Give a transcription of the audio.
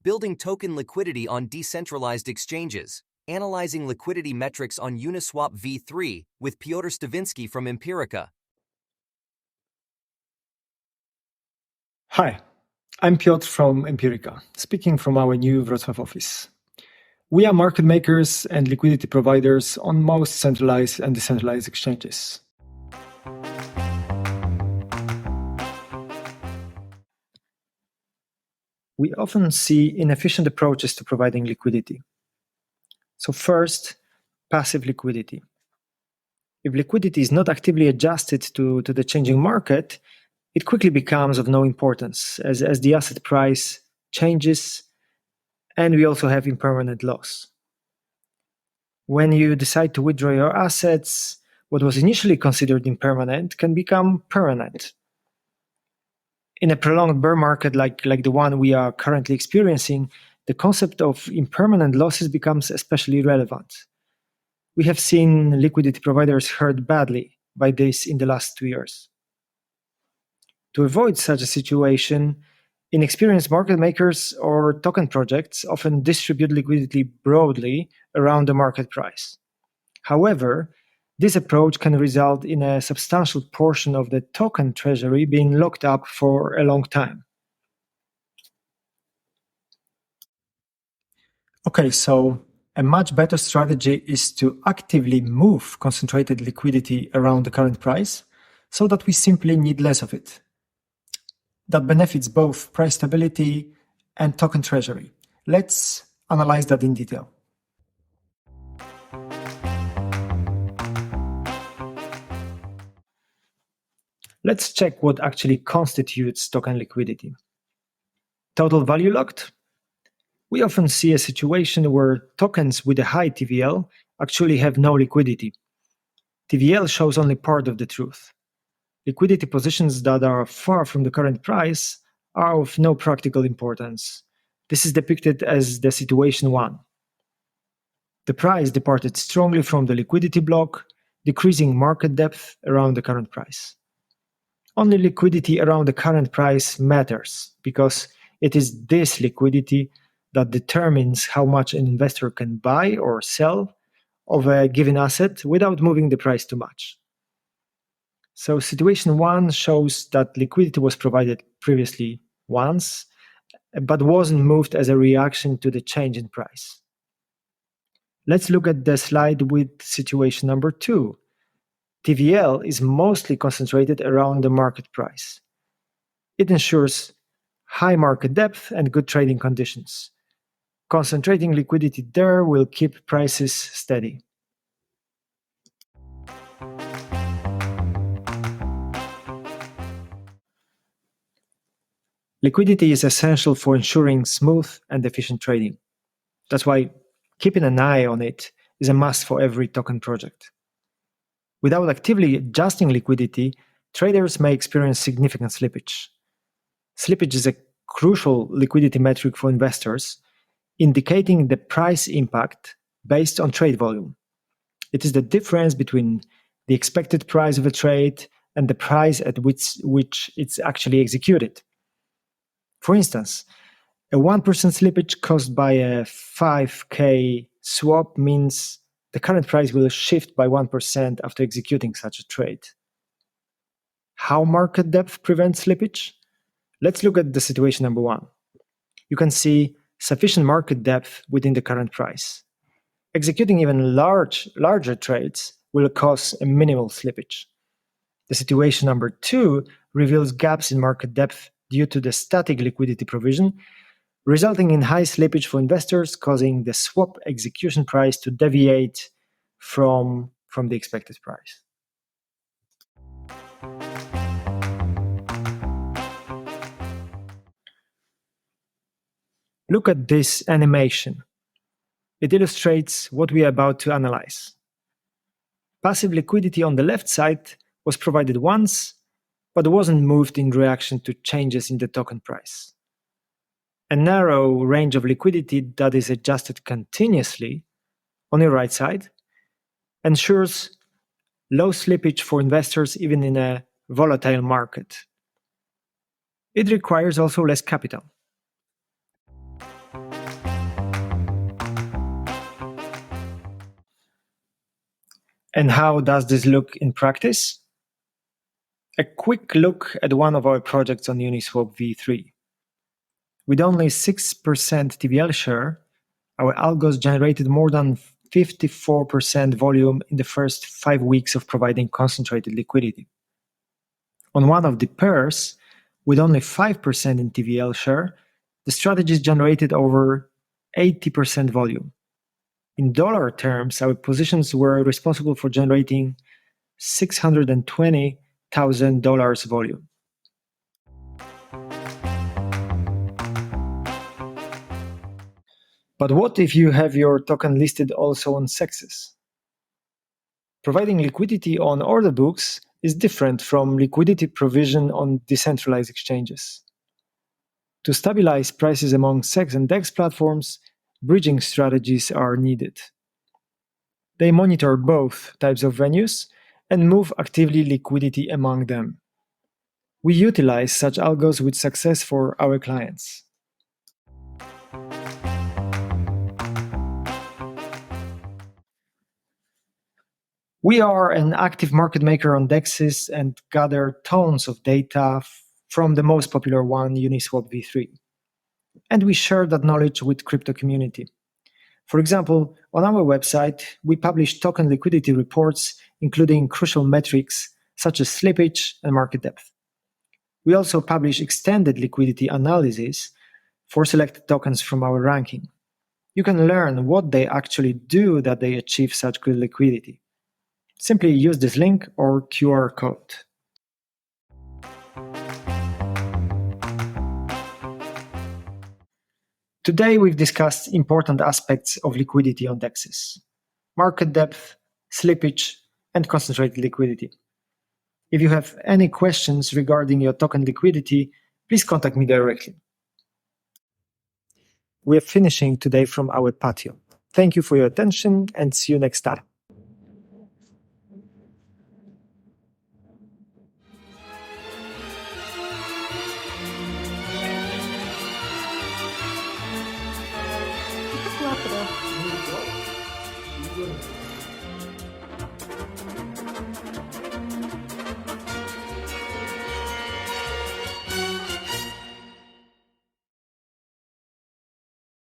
building token liquidity on decentralized exchanges, analyzing liquidity metrics on Uniswap V3 with Piotr Stawinsky from Empirica. Hi, I'm Piotr from Empirica, speaking from our new Wrocław office. We are market makers and liquidity providers on most centralized and decentralized exchanges. We often see inefficient approaches to providing liquidity. So first, passive liquidity. If liquidity is not actively adjusted to the changing market, it quickly becomes of no importance as the asset price changes and we also have impermanent loss. When you decide to withdraw your assets, what was initially considered impermanent can become permanent. In a prolonged bear market like the one we are currently experiencing, the concept of impermanent losses becomes especially relevant. We have seen liquidity providers hurt badly by this in the last 2 years. To avoid such a situation, inexperienced market makers or token projects often distribute liquidity broadly around the market price. However, this approach can result in a substantial portion of the token treasury being locked up for a long time. Okay, so a much better strategy is to actively move concentrated liquidity around the current price so that we simply need less of it. That benefits both price stability and token treasury. Let's analyze that in detail. Let's check what actually constitutes token liquidity. Total value locked? We often see a situation where tokens with a high TVL actually have no liquidity. TVL shows only part of the truth. Liquidity positions that are far from the current price are of no practical importance. This is depicted as the situation 1. The price departed strongly from the liquidity block, decreasing market depth around the current price. Only liquidity around the current price matters because it is this liquidity that determines how much an investor can buy or sell of a given asset without moving the price too much. So situation 1 shows that liquidity was provided previously once, but wasn't moved as a reaction to the change in price. Let's look at the slide with situation number 2. TVL is mostly concentrated around the market price. It ensures high market depth and good trading conditions. Concentrating liquidity there will keep prices steady. Liquidity is essential for ensuring smooth and efficient trading. That's why keeping an eye on it is a must for every token project. Without actively adjusting liquidity, traders may experience significant slippage. Slippage is a crucial liquidity metric for investors, indicating the price impact based on trade volume. It is the difference between the expected price of a trade and the price at which it's actually executed. For instance, a 1% slippage caused by a 5K swap means the current price will shift by 1% after executing such a trade. How market depth prevents slippage? Let's look at the situation number 1. You can see sufficient market depth within the current price. Executing even larger trades will cause a minimal slippage. The situation number 2 reveals gaps in market depth due to the static liquidity provision, resulting in high slippage for investors, causing the swap execution price to deviate from the expected price. Look at this animation. It illustrates what we are about to analyze. Passive liquidity on the left side was provided once, but wasn't moved in reaction to changes in the token price. A narrow range of liquidity that is adjusted continuously on your right side ensures low slippage for investors even in a volatile market. It requires also less capital. And how does this look in practice? A quick look at one of our projects on Uniswap V3. With only 6% TVL share, our algos generated more than 54% volume in the first 5 weeks of providing concentrated liquidity. On one of the pairs, with only 5% in TVL share, the strategies generated over 80% volume. In dollar terms, our positions were responsible for generating $620,000 volume. But what if you have your token listed also on CEXes? Providing liquidity on order books is different from liquidity provision on decentralized exchanges. To stabilize prices among CEX and DEX platforms, bridging strategies are needed. They monitor both types of venues and move actively liquidity among them. We utilize such algos with success for our clients. We are an active market maker on DEXes and gather tons of data from the most popular one, Uniswap V3. And we share that knowledge with crypto community. For example, on our website, we publish token liquidity reports, including crucial metrics such as slippage and market depth. We also publish extended liquidity analysis for selected tokens from our ranking. You can learn what they actually do that they achieve such good liquidity. Simply use this link or QR code. Today we've discussed important aspects of liquidity on DEXes: market depth, slippage, and concentrated liquidity. If you have any questions regarding your token liquidity, please contact me directly. We're finishing today from our patio. Thank you for your attention and see you next time. Muito rápido.